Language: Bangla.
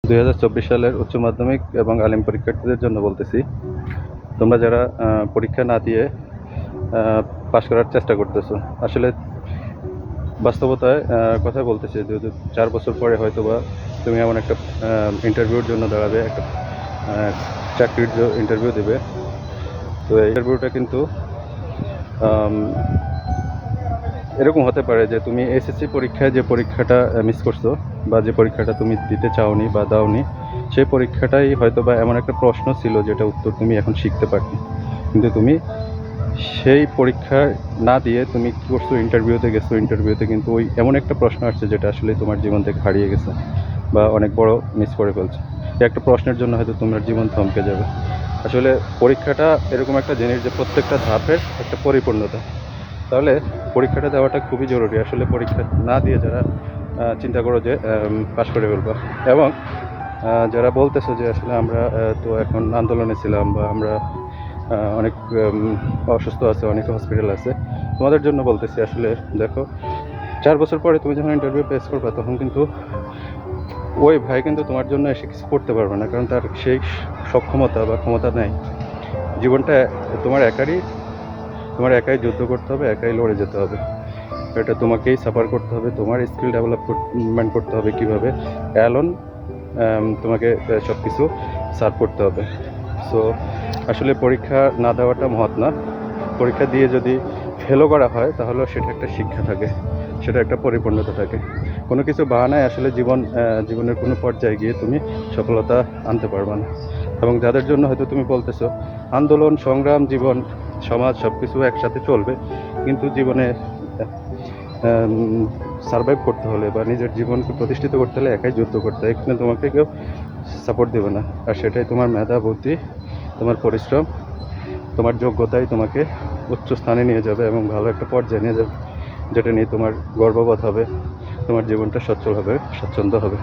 2024 সালের উচ্চ মাধ্যমিক এবং আলিম পরীক্ষার্থীদের জন্য বলতেছি, তোমরা যারা পরীক্ষা না দিয়ে পাশ করার চেষ্টা করতেছো, আসলে বাস্তবতায় কথা বলতেছি যে 4 বছর পরে হয়তো বা তুমি এমন একটা ইন্টারভিউর জন্য দাঁড়াবে, একটা চাকরির ইন্টারভিউ দেবে। তো এই ইন্টারভিউটা কিন্তু এরকম হতে পারে যে তুমি এসএসসি পরীক্ষায় যে পরীক্ষাটা মিস করছো বা যে পরীক্ষাটা তুমি দিতে চাওনি বা দাওনি, সেই পরীক্ষাটাই হয়তো বা এমন একটা প্রশ্ন ছিল যেটা উত্তর তুমি এখন শিখতে পারতে, কিন্তু তুমি সেই পরীক্ষা না দিয়ে তুমি কী করছো, ইন্টারভিউতে গেছো। ইন্টারভিউতে কিন্তু ওই এমন একটা প্রশ্ন আসছে যেটা আসলে তোমার জীবন থেকে হারিয়ে গেছে বা অনেক বড় মিস করে ফেলছো। এই একটা প্রশ্নের জন্য হয়তো তোমার জীবন থমকে যাবে। আসলে পরীক্ষাটা এরকম একটা জিনিস যে প্রত্যেকটা ধাপের একটা পরিপূর্ণতা। তাহলে পরীক্ষাটা দেওয়াটা খুবই জরুরি। আসলে পরীক্ষা না দিয়ে যারা চিন্তা করো যে পাশ করে ফেলবো, এবং যারা বলতেছো যে আসলে আমরা তো এখন আন্দোলনে ছিলাম বা আমরা অনেক অসুস্থ আছে, অনেক হসপিটাল আছে, তোমাদের জন্য বলতেছি আসলে দেখো, 4 বছর পরে তুমি যখন ইন্টারভিউ ফেস করবে তখন কিন্তু ওই ভাই কিন্তু তোমার জন্য এসে কিছু করতে পারবে না, কারণ তার সেই সক্ষমতা বা ক্ষমতা নেই। জীবনটা তোমার একাই যুদ্ধ করতে হবে, একাই লড়ে যেতে হবে। এটা তোমাকেই সাফার করতে হবে, তোমার স্কিল ডেভেলপমেন্ট করতে হবে কীভাবে অ্যালোন তোমাকে সব কিছু সার্ভ করতে হবে। সো আসলে পরীক্ষা না দেওয়াটা মহৎ না। পরীক্ষা দিয়ে যদি ফেলও করা হয় তাহলেও সেটা একটা শিক্ষা থাকে, সেটা একটা পরিপূর্ণতা থাকে। কোনো কিছু বাহানায় আসলে জীবনের কোনো পর্যায়ে গিয়ে তুমি সফলতা আনতে পারবে না। এবং যাদের জন্য হয়তো তুমি বলতেছো আন্দোলন, সংগ্রাম, জীবন, সমাজ সব কিছু একসাথে চলবে, কিন্তু জীবনে সারভাইভ করতে হলে বা নিজের জীবনকে প্রতিষ্ঠিত করতে হলে একাই যুদ্ধ করতে হয়। এখানে তোমাকে কেউ সাপোর্ট দেবে না, আর সেটাই তোমার মেধা, বুদ্ধি, তোমার পরিশ্রম, তোমার যোগ্যতাই তোমাকে উচ্চ স্থানে নিয়ে যাবে এবং ভালো একটা পর্যায়ে নিয়ে যাবে, যেটা নিয়ে তোমার গর্ববোধ হবে, তোমার জীবনটা সচ্ছল হবে, স্বচ্ছন্দ হবে।